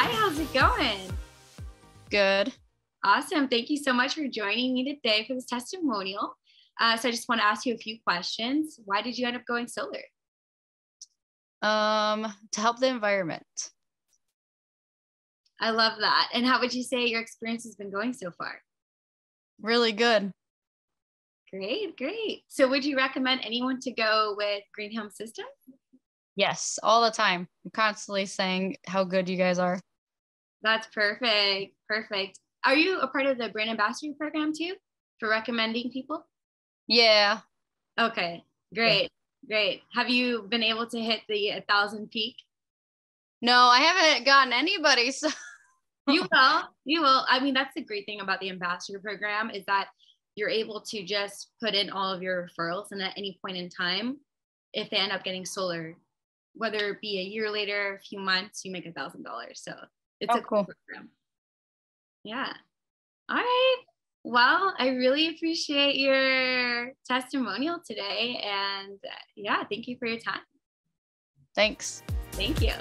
Hi, how's it going? Good. Awesome. Thank you so much for joining me today for this testimonial. So I just want to ask you a few questions. Why did you end up going solar? To help the environment. I love that. And how would you say your experience has been going so far? Really good. Great, great. So would you recommend anyone to go with Green Home System? Yes, all the time. I'm constantly saying how good you guys are. That's perfect. Perfect. Are you a part of the brand ambassador program too for recommending people? Yeah. Okay, great, great. Have you been able to hit the 1,000 peak? No, I haven't gotten anybody. So You will. You will. I mean, that's the great thing about the ambassador program is that you're able to just put in all of your referrals, and at any point in time, if they end up getting solar, whether it be a year later, a few months, you make $1,000. So it's a cool program. Yeah. All right. Well, I really appreciate your testimonial today. And yeah, thank you for your time. Thanks. Thank you.